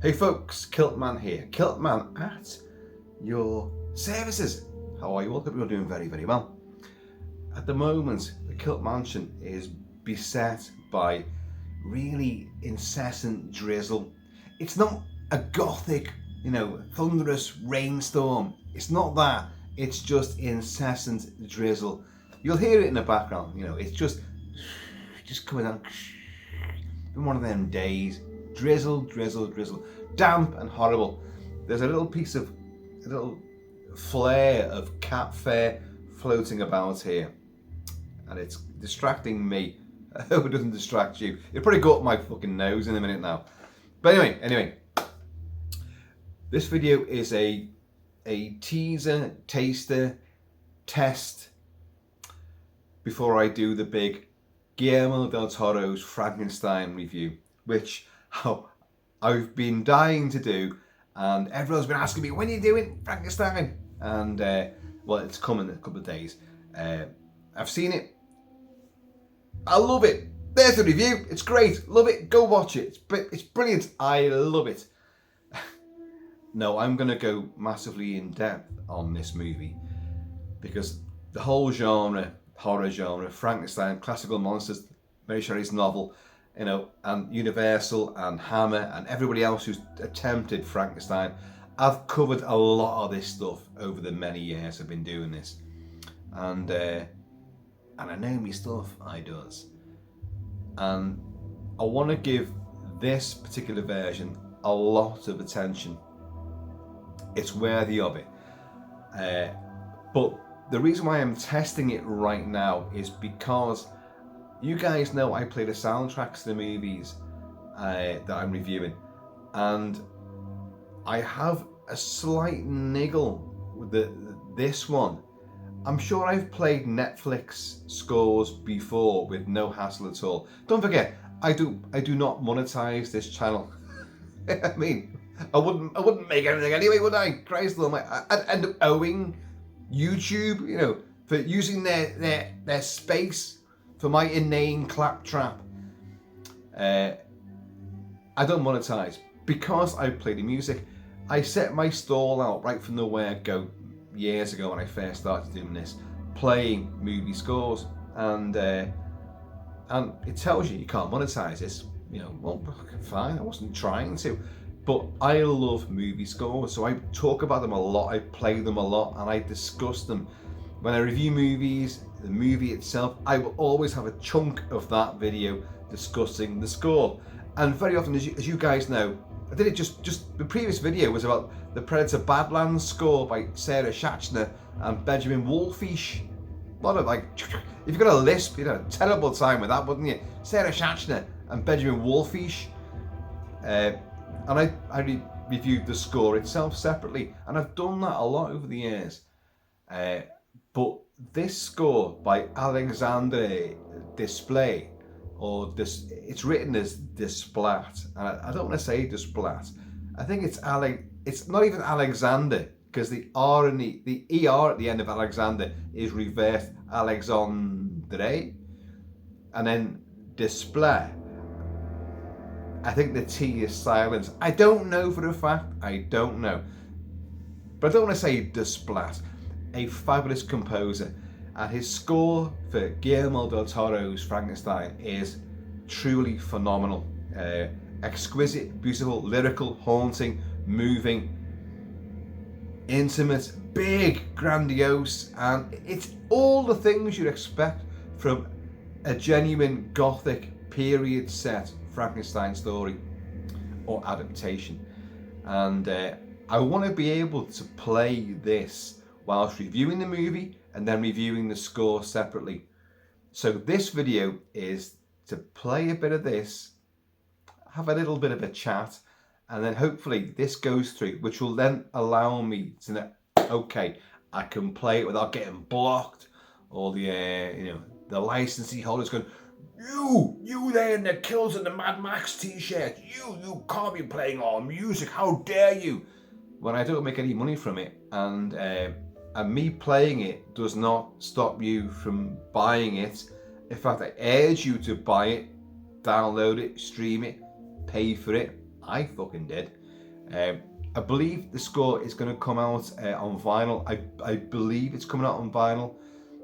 Hey folks, Kilt-Man here. Kilt-Man at your services. How are you all? Hope you're doing very, very well. At the moment, the Kilt Mansion is beset by really incessant drizzle. It's not a gothic, thunderous rainstorm. It's not that. It's just incessant drizzle. You'll hear it in the background. It's just coming down. Been one of them days. Drizzle, drizzle, drizzle. Damp and horrible. There's a little flare of cat fur floating about here, and it's distracting me. I hope it doesn't distract you. It'll probably go up my fucking nose in a minute now. But anyway, this video is a teaser, taster, test before I do the big Guillermo Del Toro's Frankenstein review, which I've been dying to do, and everyone's been asking me, when are you doing Frankenstein? And well, it's coming in a couple of days. I've seen it. I love it. There's the review. It's great. Love it. Go watch it. It's brilliant. I love it. No, I'm going to go massively in depth on this movie because the whole genre, horror genre, Frankenstein, classical monsters, Mary Shelley's novel, and Universal and Hammer and everybody else who's attempted Frankenstein, I've covered a lot of this stuff over the many years I've been doing this, and I know me stuff, I does, and I want to give this particular version a lot of attention. It's worthy of it, but the reason why I'm testing it right now is because you guys know I play the soundtracks to the movies that I'm reviewing, and I have a slight niggle with this one. I'm sure I've played Netflix scores before with no hassle at all. Don't forget, I do not monetize this channel. I mean, I wouldn't make anything anyway, would I? Christ almighty, I'd end up owing YouTube, for using their space for my inane claptrap. I don't monetize because I play the music. I set my stall out right from the word go years ago when I first started doing this, playing movie scores, and it tells you can't monetize this. Well, fine, I wasn't trying to, but I love movie scores, so I talk about them a lot, I play them a lot, and I discuss them. When I review movies, the movie itself, I will always have a chunk of that video discussing the score. And very often, as you guys know, I did it just the previous video was about the Predator Badlands score by Sarah Schachner and Benjamin Wolfish. A lot of if you've got a lisp, you'd have a terrible time with that, wouldn't you? Sarah Schachner and Benjamin Wolfish. And I reviewed the score itself separately, and I've done that a lot over the years. But this score by Alexandre Desplat, it's written as Desplat, and I don't want to say Desplat. I think it's not even Alexander, because the R and the ER at the end of Alexander is reversed Alexandre, and then Desplat. I think the T is silent. I don't know for a fact. I don't know, but I don't want to say Desplat. A fabulous composer, and his score for Guillermo Del Toro's Frankenstein is truly phenomenal. Exquisite, beautiful, lyrical, haunting, moving, intimate, big, grandiose, and it's all the things you'd expect from a genuine gothic period set Frankenstein story or adaptation. And I want to be able to play this whilst reviewing the movie and then reviewing the score separately. So this video is to play a bit of this, have a little bit of a chat, and then hopefully this goes through, which will then allow me to know, okay, I can play it without getting blocked, or the licensee holders going, you there in the Kills and the Mad Max t-shirt, you can't be playing our music, how dare you? When I don't make any money from it, and me playing it does not stop you from buying it. In fact, I urge you to buy it, download it, stream it, pay for it. I fucking did. I believe the score is going to come out on vinyl. I believe it's coming out on vinyl.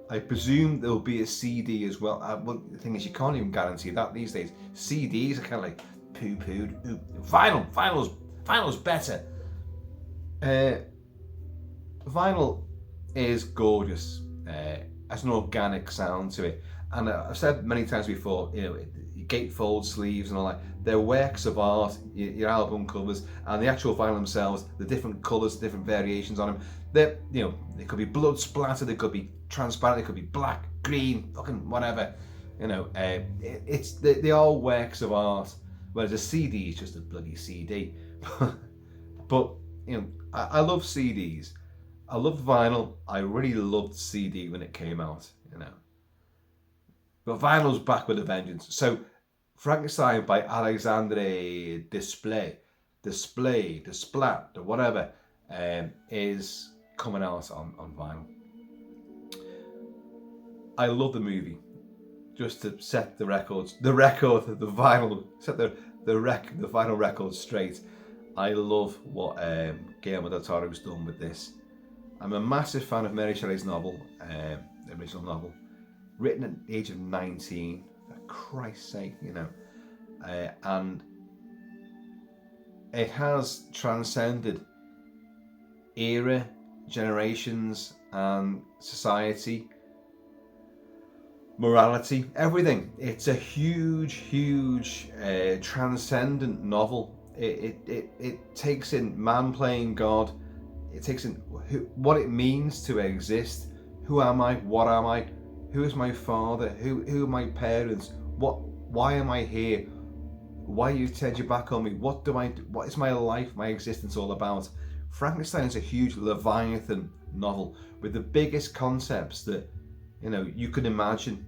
I presume there'll be a CD as well. Well, the thing is, you can't even guarantee that these days. CDs are kind of like poo-pooed. Vinyl's better. Vinyl is gorgeous. Has an organic sound to it, and I've said many times before, you know, gatefold sleeves and all that. They're works of art. Your album covers and the actual vinyl themselves, the different colours, different variations on them. They're, you know, they could be blood splattered, they could be transparent, they could be black, green, fucking whatever. You know, they are works of art. Whereas a CD is just a bloody CD. But you know, I love CDs. I love vinyl. I really loved CD when it came out. You know, but vinyl's back with a vengeance. So Frankenstein by Alexandre Desplat, or whatever, is coming out on vinyl. I love the movie. Just to set the vinyl record straight. I love what Guillermo Del Toro's done with this. I'm a massive fan of Mary Shelley's novel, the original novel, written at the age of 19. For Christ's sake, you know, and it has transcended era, generations, and society, morality, everything. It's a huge transcendent novel. It takes in man playing God. It takes in what it means to exist. Who am I? What am I? Who is my father? Who are my parents? Why am I here? Why you turned your back on me? What do I do? What is my life, my existence all about? Frankenstein is a huge Leviathan novel with the biggest concepts that, you know, you could imagine.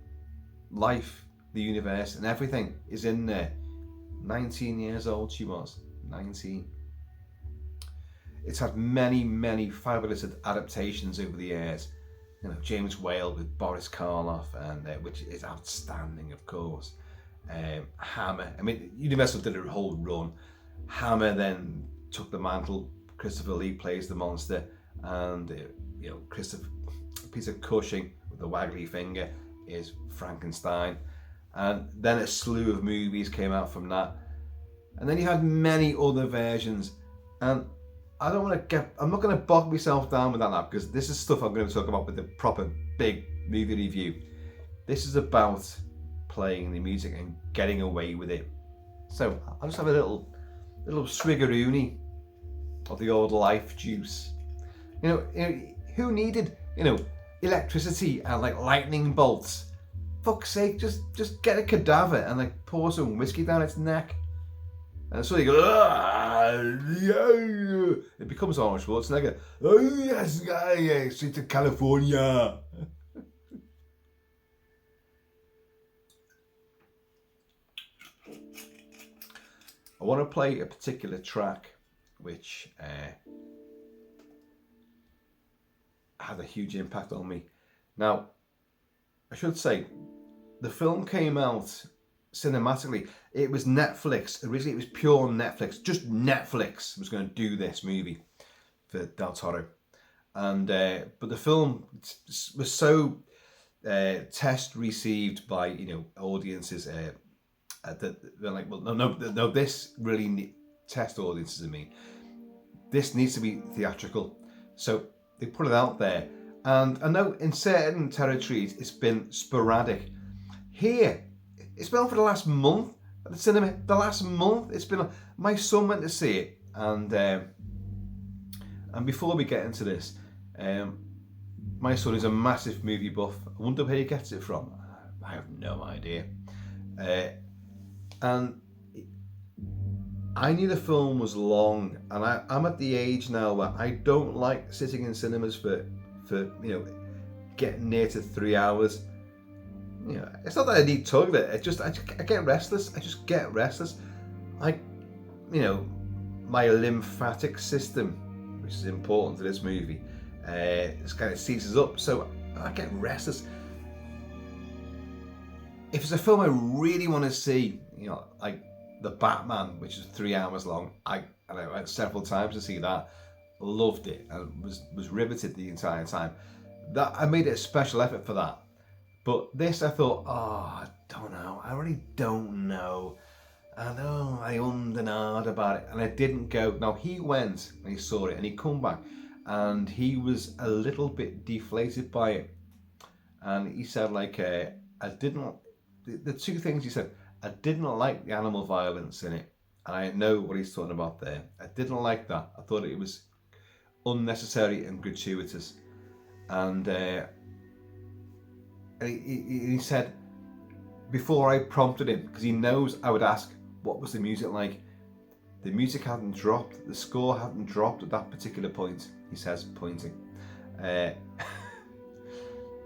Life, the universe, and everything is in there. 19 years old she was. 19. It's had many fabulous adaptations over the years. You know, James Whale with Boris Karloff, and which is outstanding, of course. Hammer. I mean, Universal did a whole run. Hammer then took the mantle. Christopher Lee plays the monster, and you know, Peter Cushing with the waggly finger is Frankenstein, and then a slew of movies came out from that, and then you had many other versions, and I'm not going to bog myself down with that now, because this is stuff I'm going to talk about with the proper big movie review. This is about playing the music and getting away with it. So I'll just have a little swiggeroony of the old life juice. You know, who needed, you know, electricity and like lightning bolts? Fuck's sake, just get a cadaver and like pour some whiskey down its neck, and so you go, yeah. It becomes Arnold Schwarzenegger. Oh yes, yeah, straight to California. I want to play a particular track which had a huge impact on me. Now, I should say, the film came out cinematically. It was Netflix. Originally, it was pure Netflix. Just Netflix was going to do this movie for Del Toro. And but the film was so test received by, you know, audiences that they're like, well, no, this really test audiences. I mean, this needs to be theatrical. So they put it out there. And I know in certain territories it's been sporadic. Here, it's been on for the last month at the cinema. The last month, it's been on. My son went to see it, and before we get into this, my son is a massive movie buff. I wonder where he gets it from. I have no idea. And I knew the film was long, and I'm at the age now where I don't like sitting in cinemas for you know, getting near to 3 hours. You know, it's not that I need toilet. I get restless. I just get restless. You know, my lymphatic system, which is important to this movie, it's kind of seizes up, so I get restless. If it's a film I really want to see, you know, like the Batman, which is 3 hours long. I went several times to see that. Loved it and was riveted the entire time. That I made it a special effort for that. But this, I thought, I don't know. I really don't know. I know I ummed and ahed about it, and I didn't go. Now he went and he saw it, and he come back, and he was a little bit deflated by it, and he said like, I didn't. The two things he said, I didn't like the animal violence in it, and I know what he's talking about there. I didn't like that. I thought it was unnecessary and gratuitous, and he said, before I prompted him, because he knows I would ask, what was the music like? The music hadn't dropped, the score hadn't dropped at that particular point, he says, pointing. And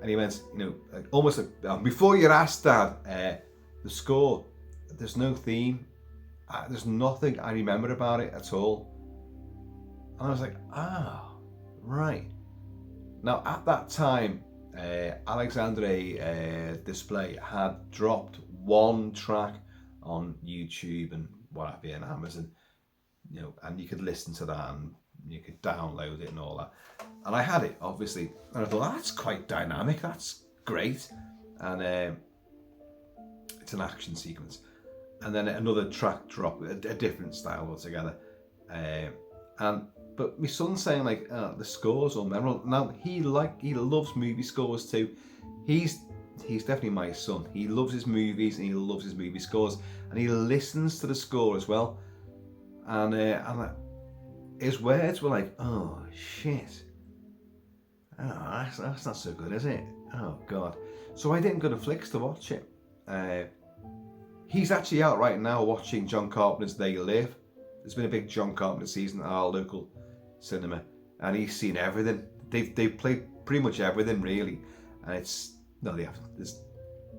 he went, almost like, before you asked, Dad, the score, there's no theme, there's nothing I remember about it at all. And I was like, right. Now at that time, Alexandre Desplat had dropped one track on YouTube and what have you, and Amazon, and you could listen to that and you could download it and all that. And I had it, obviously, and I thought, that's quite dynamic, that's great. And it's an action sequence. And then another track drop, a different style altogether. But my son's saying like, the scores are memorable. Now he loves movie scores too. He's definitely my son. He loves his movies and he loves his movie scores, and he listens to the score as well. And his words were like, "Oh shit, that's not so good, is it? Oh god." So I didn't go to Flicks to watch it. He's actually out right now watching John Carpenter's They Live. There's been a big John Carpenter season at our local cinema, and he's seen everything. They've played pretty much everything really, and they haven't.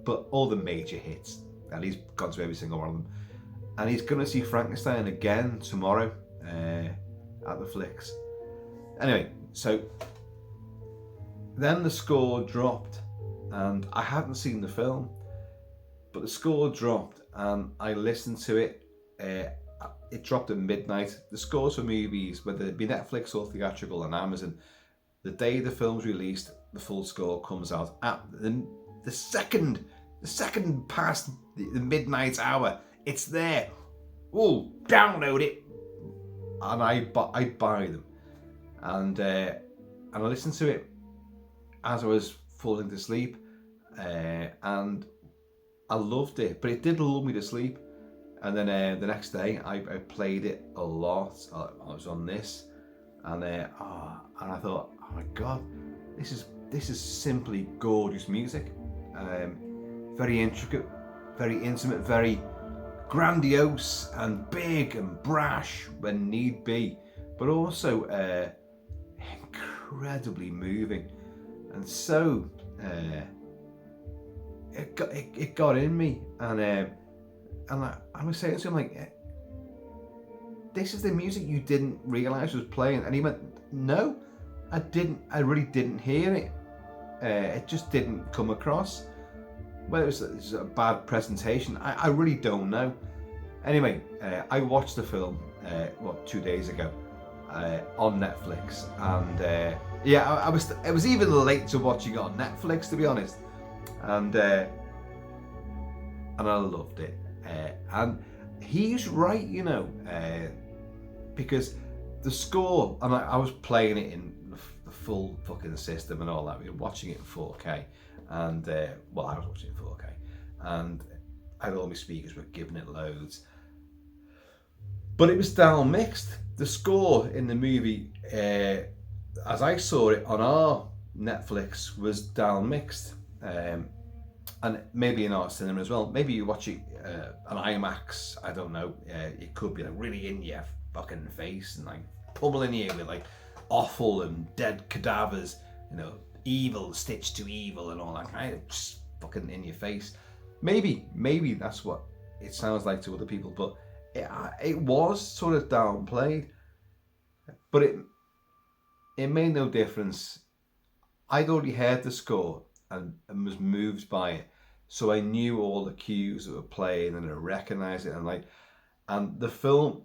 But all the major hits, and he's gone to every single one of them. And he's going to see Frankenstein again tomorrow at the Flicks. Anyway, so then the score dropped, and I hadn't seen the film, but the score dropped, and I listened to it. It dropped at midnight. The scores for movies, whether it be Netflix or theatrical and Amazon, the day the film's released, the full score comes out at the second past the midnight hour. It's there. Oh, download it, and I buy them, and I listened to it as I was falling to sleep, and I loved it. But it did lull me to sleep. And then the next day, I played it a lot. I was on this, and I thought, oh my god, this is simply gorgeous music. Very intricate, very intimate, very grandiose and big and brash when need be, but also incredibly moving. And so it got in me, and I was saying to him like, this is the music you didn't realise was playing. And he went, no, I didn't. I really didn't hear it. It just didn't come across. Whether it was a bad presentation, I really don't know. Anyway, I watched the film 2 days ago on Netflix, and I was even late to watching it on Netflix, to be honest, and I loved it. And he's right, because the score, and I was playing it in the full fucking system and all that. We were watching it in 4K, and I was watching it in 4K, and I had all my speakers were giving it loads, but it was down mixed. The score in the movie, as I saw it on our Netflix, was down mixed. And maybe in our cinema as well. Maybe you watch it an IMAX, I don't know. It could be like really in your fucking face and like pummeling you with like offal and dead cadavers, evil stitched to evil and all that kind of just fucking in your face. Maybe that's what it sounds like to other people, but it was sort of downplayed. But it made no difference. I'd already heard the score and was moved by it, so I knew all the cues that were playing and I recognised it, and And the film,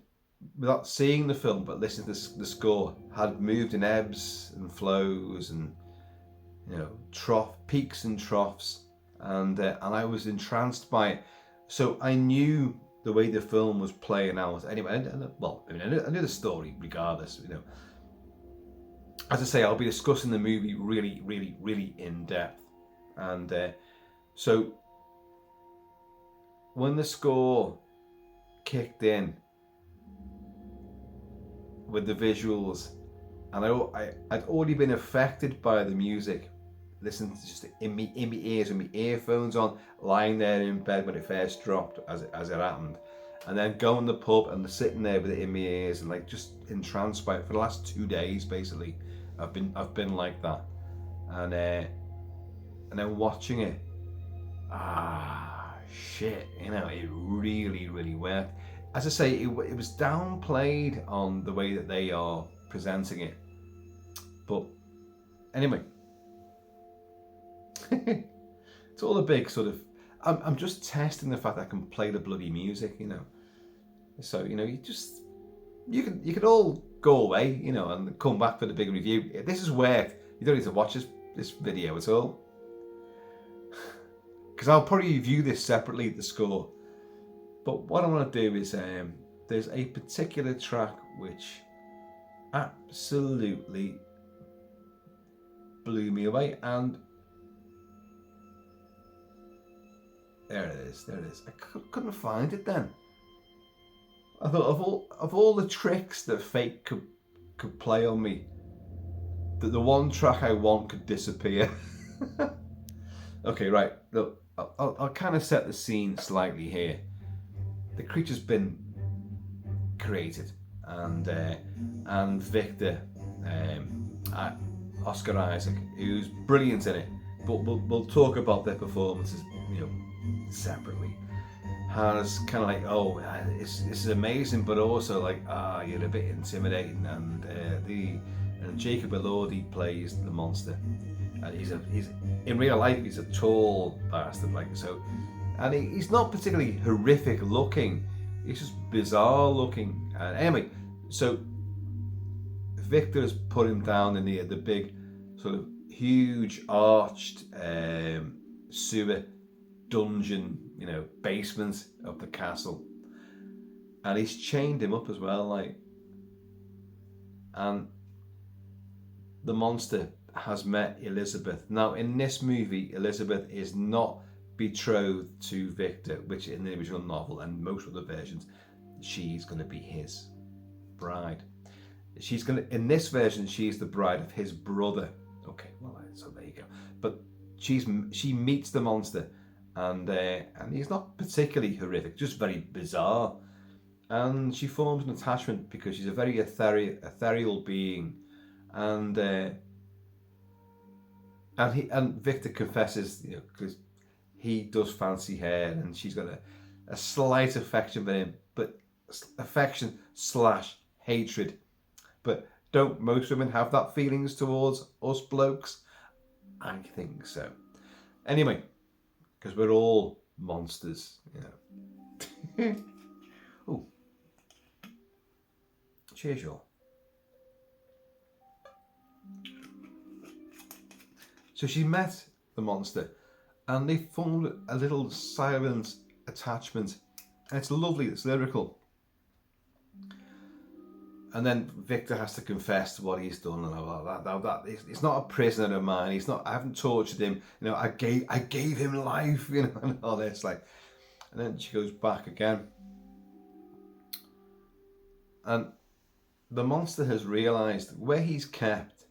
without seeing the film but listening to the score, had moved in ebbs and flows, and peaks and troughs, and I was entranced by it. So I knew the way the film was playing out. Anyway, I knew the story regardless. As I say, I'll be discussing the movie really, really, really in depth, and so when the score kicked in with the visuals, and I'd already been affected by the music, listening to just in my ears with my earphones on, lying there in bed when it first dropped, as it happened, and then going to the pub and sitting there with it in my ears and like just entranced by it for the last 2 days. Basically, I've been like that, and then watching it, shit, it really, really worked. As I say, it was downplayed on the way that they are presenting it, but anyway. It's all a big sort of. I'm just testing the fact that I can play the bloody music, So you could all go away, and come back for the big review. If this has worked, you don't need to watch this video at all, because I'll probably review this separately, the score. But what I want to do is, there's a particular track which absolutely blew me away, and there it is. I couldn't find it then. I thought of all the tricks that fate could play on me, that the one track I want could disappear. Okay, right. Look, I'll kind of set the scene slightly here. The creature's been created, and Victor, Oscar Isaac, who's brilliant in it, but we'll talk about their performances, separately, has kind of like, this is amazing, but also like, you're a bit intimidating, and Jacob Elordi plays the monster, and he's in real life he's a tall bastard, like, so, and he's not particularly horrific looking, he's just bizarre looking. And anyway, so Victor has put him down in the big sort of huge arched sewer dungeon, basement of the castle, and he's chained him up as well, like, and the monster has met Elizabeth. Now in this movie, Elizabeth is not betrothed to Victor, which in the original novel and most of the versions, she's going to be his bride. In this version, she's the bride of his brother. Okay, well, so there you go. But she meets the monster, and he's not particularly horrific, just very bizarre. And she forms an attachment because she's a very ethereal being, and Victor confesses, because he does fancy hair, and she's got a slight affection for him, but affection / hatred. But don't most women have that feelings towards us blokes? I think so. Anyway, because we're all monsters, Oh, cheers, y'all. So she met the monster, and they formed a little silent attachment, and it's lovely, it's lyrical. And then Victor has to confess what he's done and all that. He's not a prisoner of mine. I haven't tortured him. I gave him life. And all this, like. And then she goes back again, and the monster has realised where he's kept.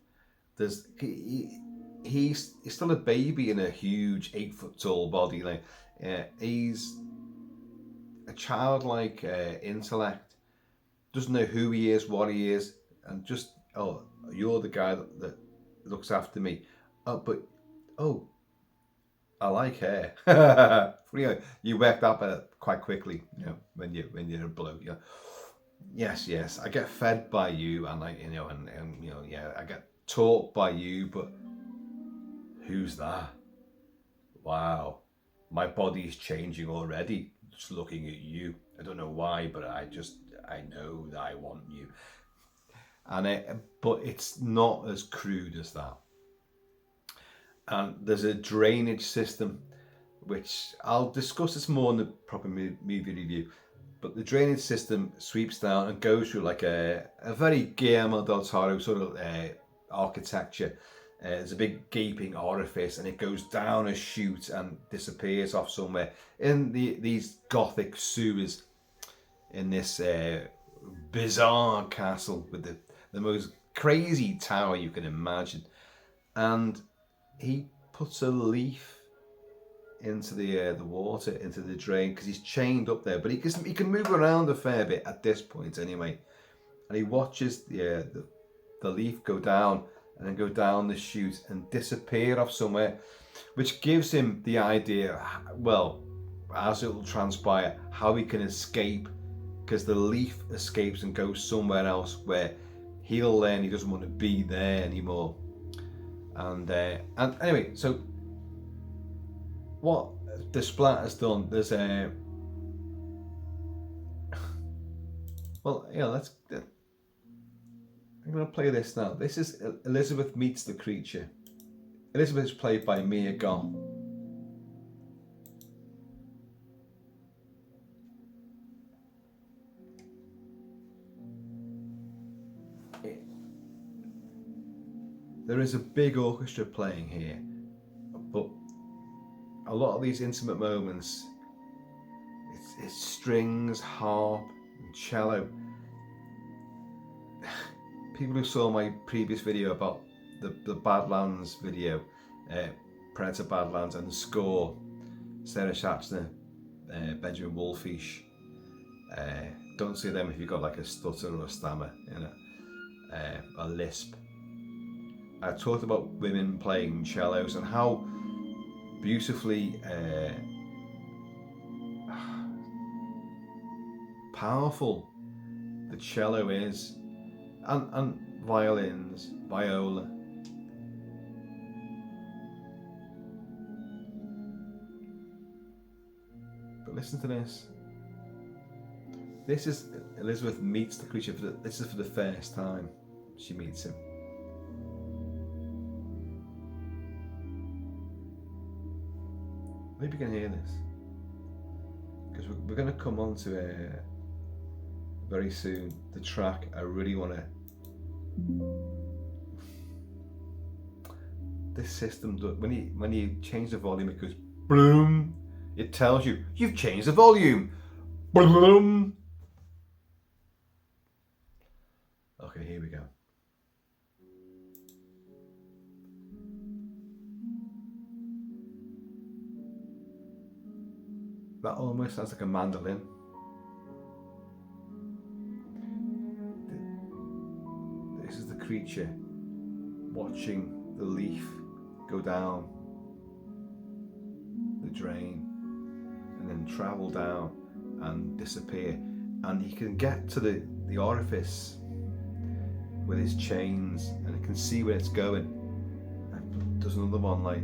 He's still a baby in a huge 8 foot tall body. Like, he's a childlike intellect. Doesn't know who he is, what he is, and just, you're the guy that looks after me. But I like hair. You work that better quite quickly, when you're a bloke. Yes, I get fed by you, and I get taught by you, but who's that? Wow, my body's changing already, just looking at you. I don't know why, but I know that I want you. And but it's not as crude as that. And there's a drainage system, which I'll discuss this more in the proper movie review. But the drainage system sweeps down and goes through like a very Guillermo Del Toro sort of architecture. There's a big gaping orifice, and it goes down a chute and disappears off somewhere in these gothic sewers in this bizarre castle with the most crazy tower you can imagine. And he puts a leaf into the water, into the drain, because he's chained up there. But he can move around a fair bit at this point anyway. And he watches the leaf go down and then go down the chute and disappear off somewhere, which gives him the idea, well, as it will transpire, how he can escape, because the leaf escapes and goes somewhere else where he'll learn he doesn't want to be there anymore. And anyway, so what Desplat has done, there's a well, yeah, I'm going to play this now. This is Elizabeth Meets the Creature. Elizabeth is played by Mia Goth. There is a big orchestra playing here, but a lot of these intimate moments, it's strings, harp, and cello. People who saw my previous video about the Badlands video, Predator Badlands, and the score, Sarah Schatzner, Benjamin Wolfish, don't see them if you've got like a stutter or a stammer, you know, a lisp. I talked about women playing cellos and how beautifully powerful the cello is, and violins, viola. But listen to this. This is Elizabeth meets the creature this is for the first time she meets him. Maybe you can hear this, because we're going to come on to very soon the track I really want to. This system, when you change the volume, it goes boom. It tells you you've changed the volume. Boom. Okay, here we go. That almost sounds like a mandolin. This is the creature watching the leaf go down the drain and then travel down and disappear. And he can get to the orifice with his chains and he can see where it's going. And does another one like.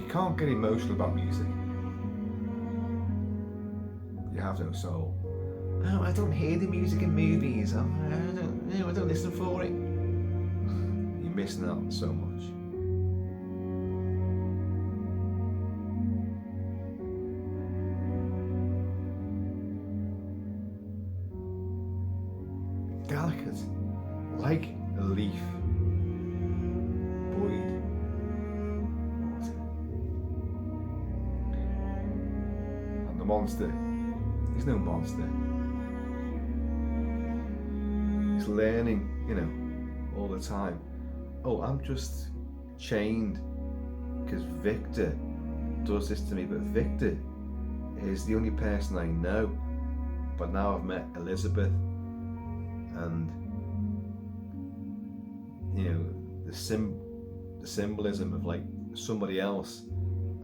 Can't get emotional about music. You have no soul. Oh, I don't hear the music in movies. I don't listen for it. You're missing out on so much. Delicate, like a leaf. Monster. He's no monster. He's learning, all the time. oh, I'm just chained because Victor does this to me, but Victor is the only person I know. But now I've met Elizabeth, and you know, the symbolism of like somebody else,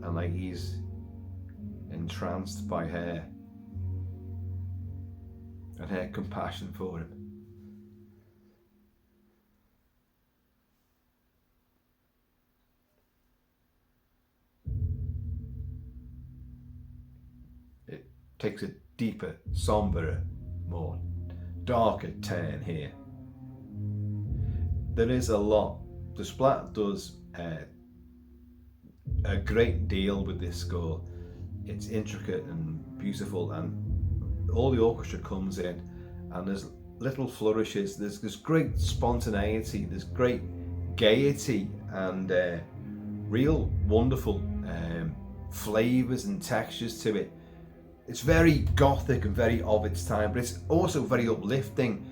and like he's entranced by her and her compassion for him. It takes a deeper, somberer, more darker turn here. There is a lot. Desplat does a great deal with this score. It's intricate and beautiful, and all the orchestra comes in, and there's little flourishes. There's great spontaneity. There's great gaiety and real wonderful flavors and textures to it. It's very gothic and very of its time, but it's also very uplifting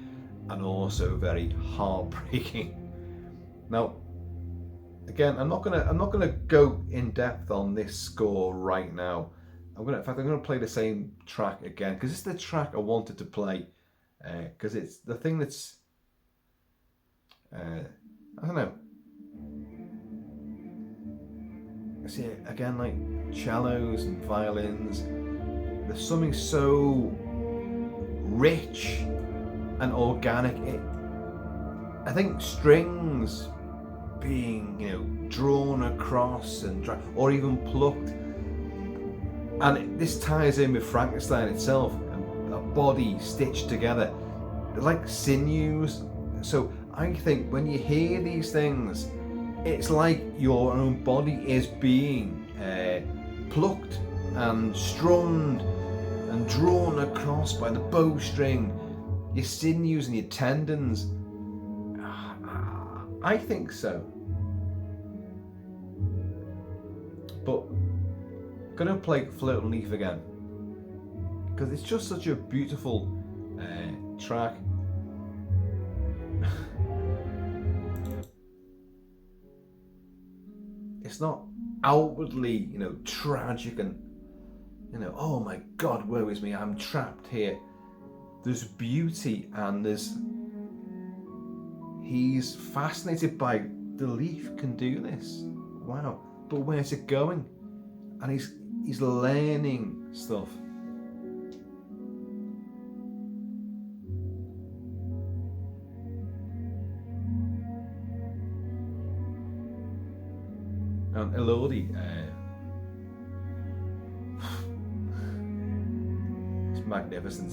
and also very heartbreaking. Now, again, I'm not gonna go in depth on this score right now. I'm gonna play the same track again because it's the track I wanted to play, because it's the thing that's I don't know. See, again, like cellos and violins, there's something so rich and organic. I think strings being, you know, drawn across and or even plucked, and this ties in with Frankenstein itself, a body stitched together. They're like sinews. So I think when you hear these things, it's like your own body is being plucked and strummed and drawn across by the bowstring, your sinews and your tendons. I think so. But I'm gonna play Floating Leaf again because it's just such a beautiful track. It's not outwardly, you know, tragic and, you know, oh my God, woe is me, I'm trapped here. There's beauty, and he's fascinated by the leaf can do this. Wow, but where's it going? And he's learning stuff. And Elodie, it's magnificent.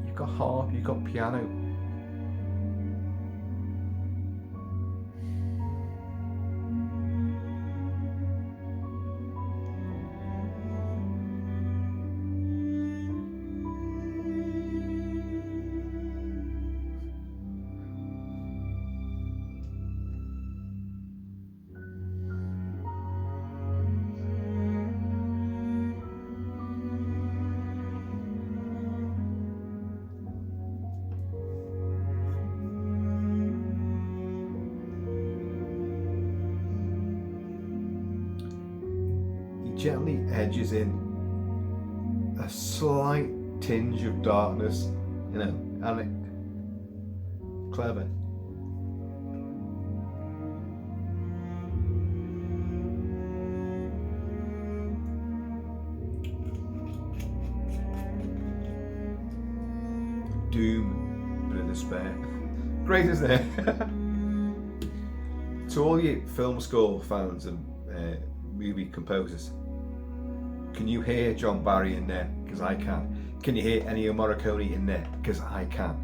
You've got harp, you've got piano. Gently edges in a slight tinge of darkness, you know, and clever. Doom, bit of despair. Great, isn't it? To all you film score fans and movie composers, can you hear John Barry in there? Because I can. Can you hear Ennio Morricone in there? Because I can.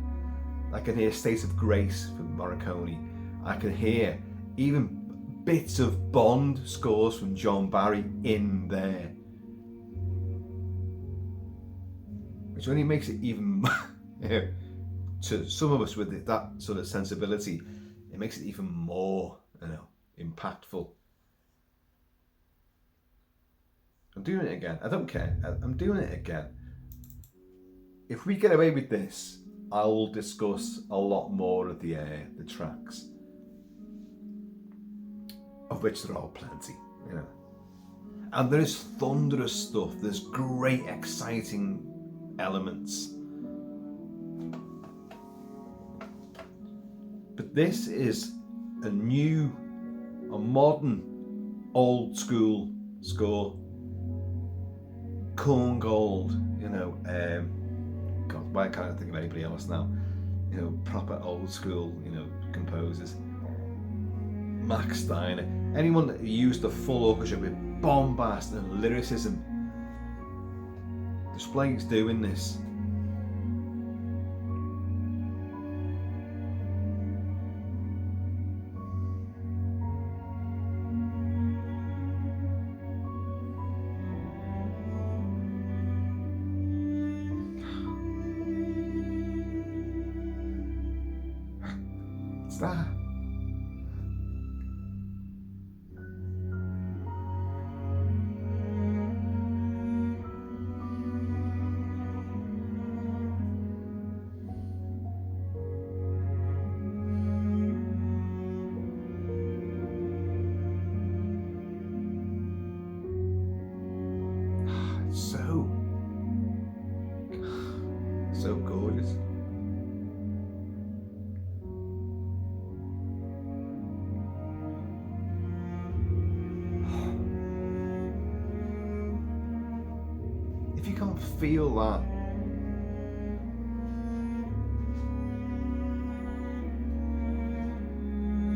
I can hear State of Grace from Morricone. I can hear even bits of Bond scores from John Barry in there, which only makes it even to some of us with that sort of sensibility, it makes it even more, you know, impactful. I'm doing it again. I don't care. I'm doing it again. if we get away with this, I will discuss a lot more of the tracks, of which there are plenty, you know. And there is thunderous stuff. There's great, exciting elements. But this is a modern, old school score. Corn Gold, you know. God, why can't I think of anybody else now? You know, proper old school, you know, composers. Max Steiner. Anyone that used the full orchestra with bombast and lyricism. Desplat's doing this. It's that. So gorgeous. If you can't feel that,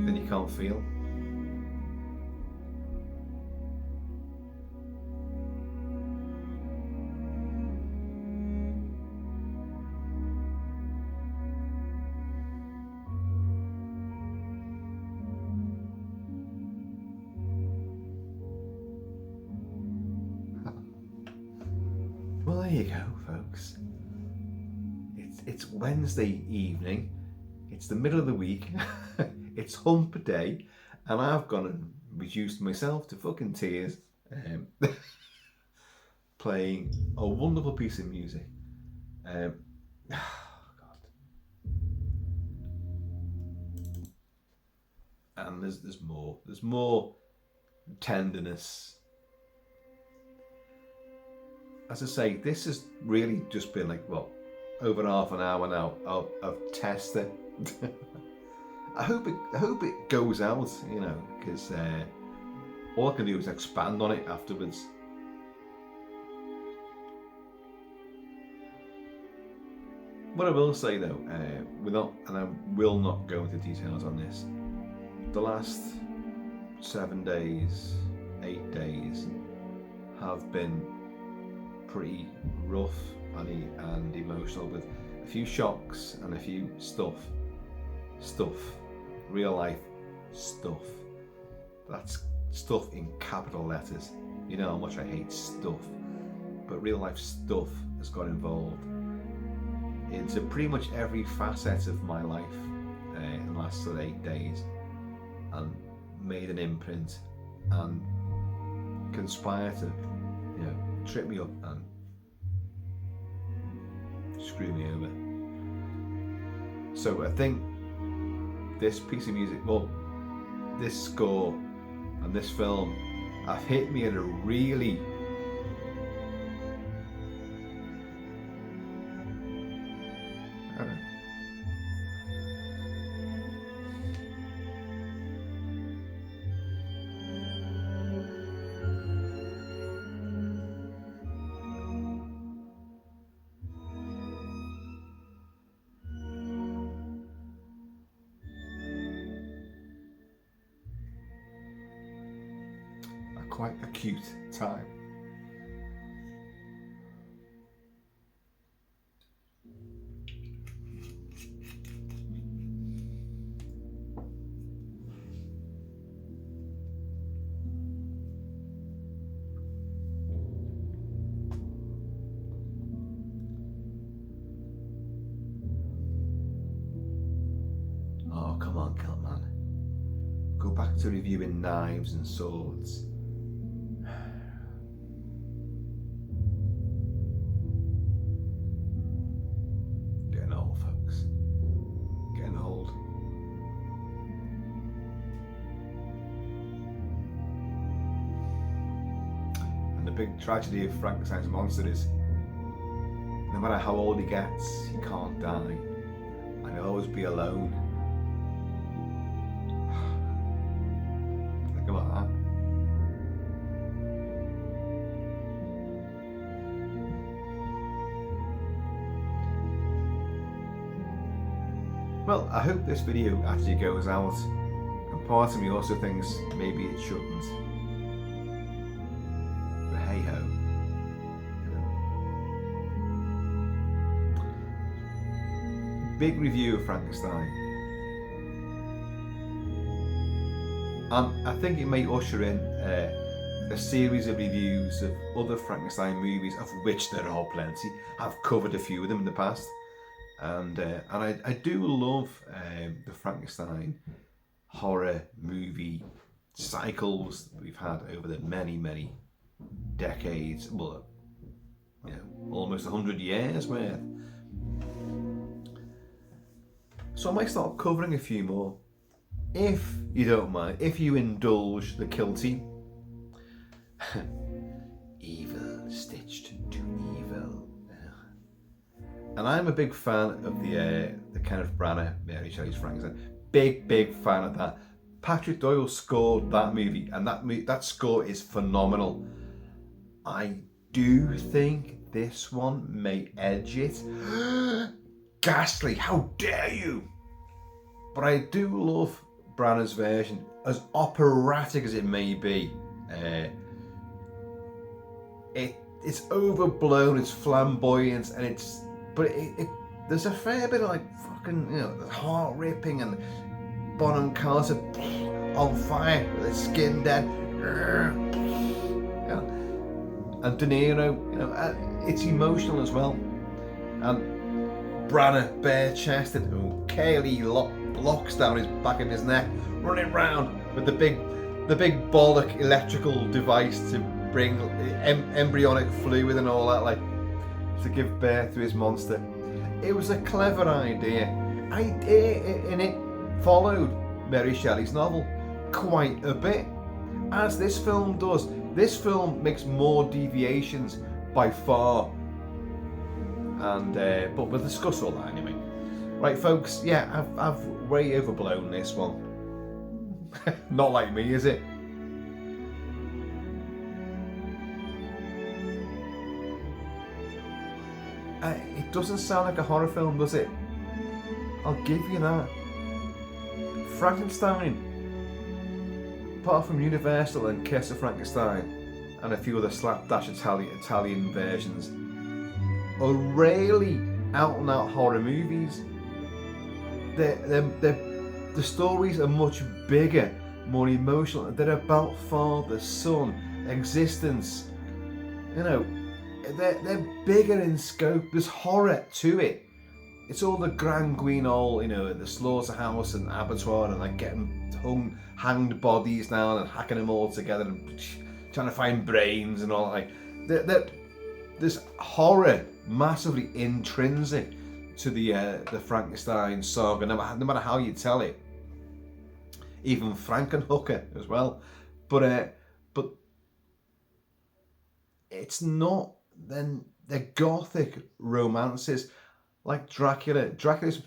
then you can't feel. Well, there you go, folks. It's Wednesday evening. It's the middle of the week. It's hump day, and I've gone and reduced myself to fucking tears, playing a wonderful piece of music. God. And there's more. There's more tenderness. As I say, this has really just been like, well, over half an hour now of testing. I hope it goes out, you know, because all I can do is expand on it afterwards. What I will say though, and I will not go into details on this, the last 7 days, 8 days have been pretty rough and emotional, with a few shocks and a few stuff, real life stuff. That's stuff in capital letters. You know how much I hate stuff, but real life stuff has got involved into pretty much every facet of my life in the last 8 days, and made an imprint and conspired to, you know, trip me up and screw me over. So I think this piece of music, well, this score and this film have hit me at a really quite acute time. Oh, come on, Kilt-Man. Go back to reviewing knives and swords. big tragedy of Frankenstein's monster is, no matter how old he gets, he can't die, and he'll always be alone. Think about that. Well, I hope this video actually goes out, and part of me also thinks maybe it shouldn't. But hey ho. Big review of Frankenstein. And I think it may usher in a series of reviews of other Frankenstein movies, of which there are plenty. I've covered a few of them in the past. And I do love the Frankenstein horror movie cycles that we've had over the many decades, well, you know, almost 100 years worth. So I might start covering a few more, if you don't mind, if you indulge the kilty. Evil stitched to evil. And I'm a big fan of the Kenneth Branagh, Mary Shelley's Frankenstein. Big fan of that. Patrick Doyle scored that movie, and that score is phenomenal. I do think this one may edge it. Ghastly! How dare you! But I do love Branagh's version, as operatic as it may be. It's overblown, it's flamboyant, and but there's a fair bit of like fucking, you know, heart ripping, and Bonham Carter on fire with his skin dead, you know, and De Niro, you know, it's emotional as well, and Branagh bare chested, who Kaylee locks down his back of his neck, running round with the big bollock electrical device to bring embryonic fluid and all that, like, to give birth to his monster. It was a clever idea, and it followed Mary Shelley's novel quite a bit, as this film does. This film makes more deviations by far, and but we'll discuss all that anyway. Right, folks. Yeah, I've way overblown this one. Not like me, is it? It doesn't sound like a horror film, does it? I'll give you that. Frankenstein, apart from Universal and Kiss of Frankenstein and a few other slapdash Italian versions, are really out and out horror movies. The stories are much bigger, more emotional. They're about father, son, existence. You know, they're bigger in scope. There's horror to it. It's all the Grand Guignol, you know, the slaughterhouse and abattoir, and like getting hanged bodies down and hacking them all together and trying to find brains and all that. There's horror massively intrinsic to the Frankenstein saga, no matter how you tell it. Even Frankenhooker as well, but it's not. Then the gothic romances like Dracula. Dracula's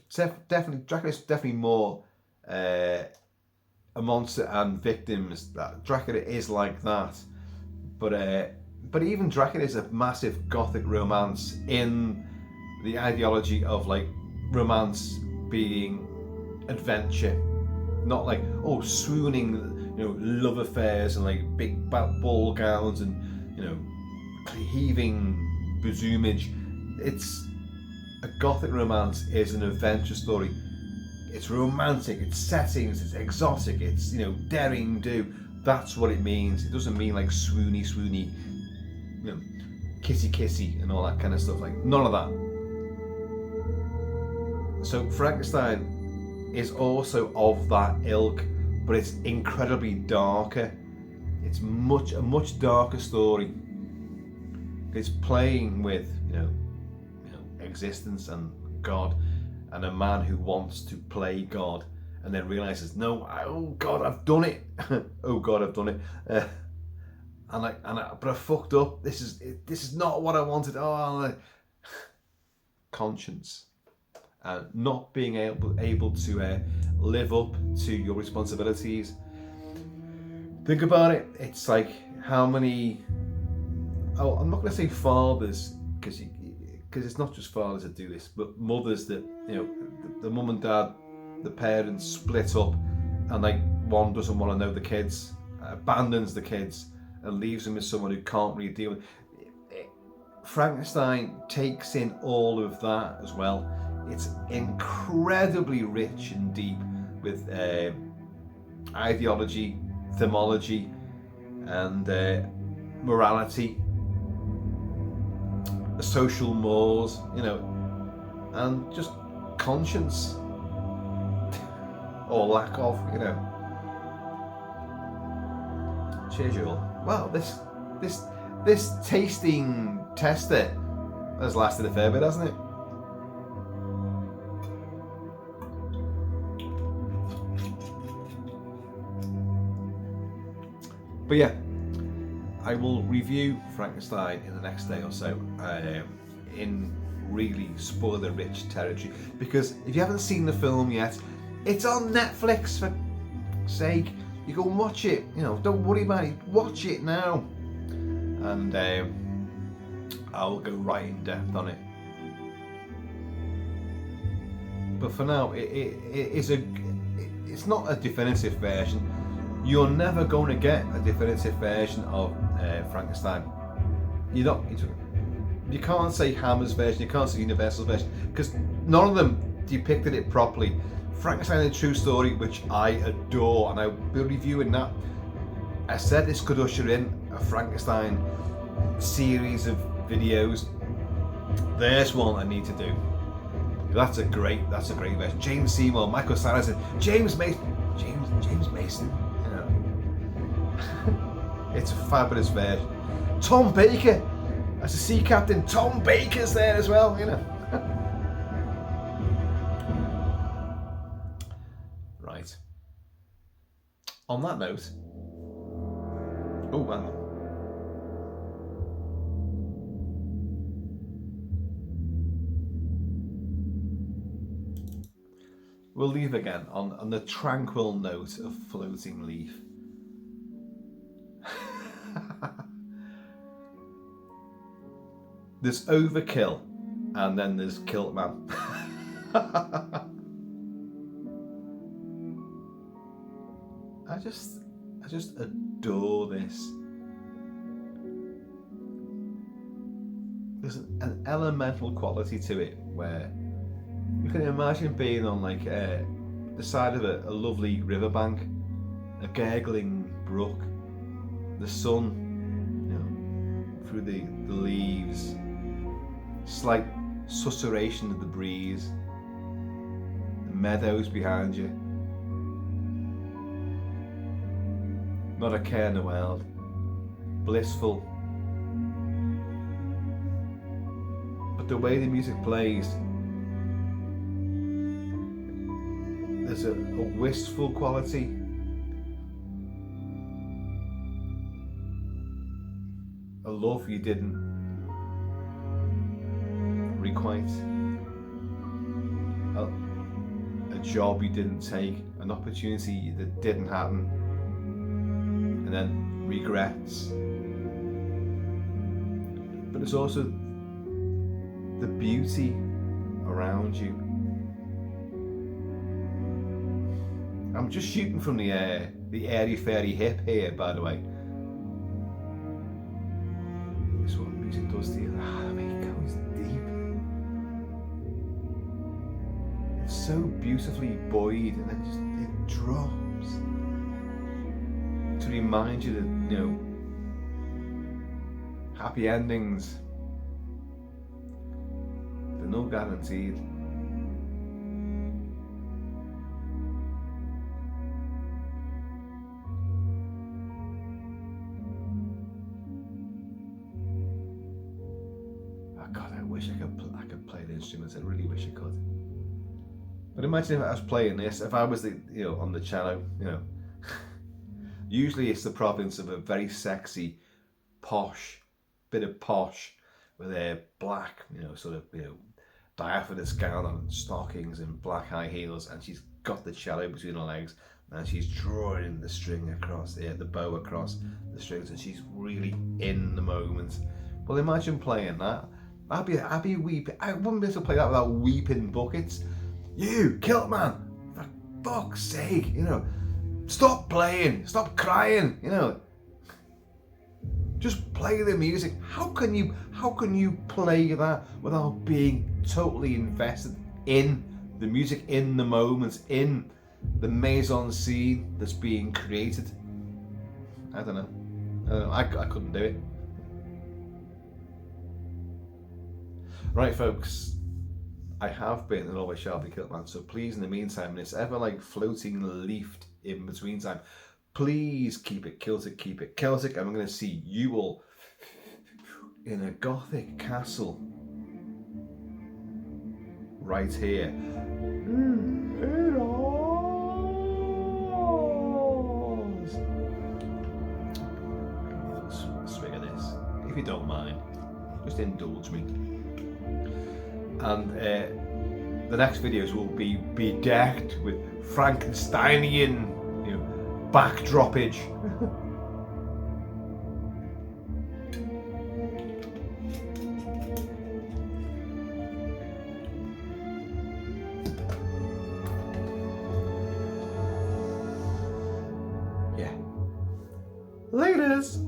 definitely more a monster and victims. That Dracula is like that, but even Dracula is a massive gothic romance in the ideology of like romance being adventure, not like swooning, you know, love affairs and like big ball gowns and, you know, heaving boozumage. It's a gothic romance is an adventure story. It's romantic, it's settings, it's exotic, it's, you know, daring do. That's what it means. It doesn't mean like swoony, you know, kissy and all that kind of stuff. Like, none of that. So Frankenstein is also of that ilk, but it's incredibly darker. It's a much darker story. It's playing with, you know, existence and God, and a man who wants to play God and then realizes, no, oh God, I've done it. Oh God, I've done it. but I fucked up. This is not what I wanted. Conscience, not being able to live up to your responsibilities. Think about it. It's like how many. Oh, I'm not going to say fathers because it's not just fathers that do this, but mothers that the mum and dad, the parents split up, and like one doesn't want to know the kids, abandons the kids, and leaves them with someone who can't really deal with it. Frankenstein takes in all of that as well. It's incredibly rich and deep with ideology, themology, and morality, social mores, and just conscience or lack of, Cheers, you all. Wow, this tasting tester has lasted a fair bit, hasn't it? But yeah, I will review Frankenstein in the next day or so in really spoiler-rich territory, because if you haven't seen the film yet, it's on Netflix, for sake. You go and watch it. Don't worry about it. Watch it now, and I'll go right in depth on it. But for now, it's not a definitive version. You're never going to get a definitive version of Frankenstein. You can't say Hammer's version, you can't say Universal's version, because none of them depicted it properly. Frankenstein, a True Story, which I adore, and I will be reviewing that. I said this could usher in a Frankenstein series of videos. There's one I need to do. That's a great version. James Seymour, Michael Sanderson, James Mason. It's a fabulous version. Tom Baker as a sea captain. Tom Baker's there as well, Right. On that note, oh man. We'll leave again on the tranquil note of floating leaf. There's Overkill, and then there's Kilt-Man. I just adore this. There's an elemental quality to it where you can imagine being on like the side of a lovely riverbank, a gurgling brook, the sun, through the leaves, slight susurration of the breeze, the meadows behind you, not a care in the world, blissful. But the way the music plays, there's a wistful quality. A love you didn't requite, a job you didn't take, an opportunity that didn't happen, and then regrets. But it's also the beauty around you. I'm just shooting from the airy fairy hip here, by the way. This is what music does to you. It goes deep. It's so beautifully buoyed, and then it drops to remind you that happy endings, they're not guaranteed. I could play the instruments. I really wish I could. But imagine if I was playing this, if I was on the cello, usually it's the province of a very sexy posh, bit of posh, with a black, sort of, diaphanous gown on, stockings and black high heels, and she's got the cello between her legs, and she's drawing the string across the bow across the strings, and she's really in the moment. Well, imagine playing that. I'd be weeping. I wouldn't be able to play that without weeping buckets. You, Kilt-Man, for fuck's sake, stop playing, stop crying, just play the music. How can you play that without being totally invested in the music, in the moments, in the mise-en-scene that's being created? I don't know. I couldn't do it. Right, folks, I have been and always shall be Kilt-Man, so please, in the meantime, when it's ever like floating leafed in between time, please keep it Celtic, keep it Celtic, and I'm going to see you all in a Gothic castle right here. Swig of this, if you don't mind. Just indulge me. And the next videos will be bedecked with Frankensteinian, backdropage. Yeah. Laters.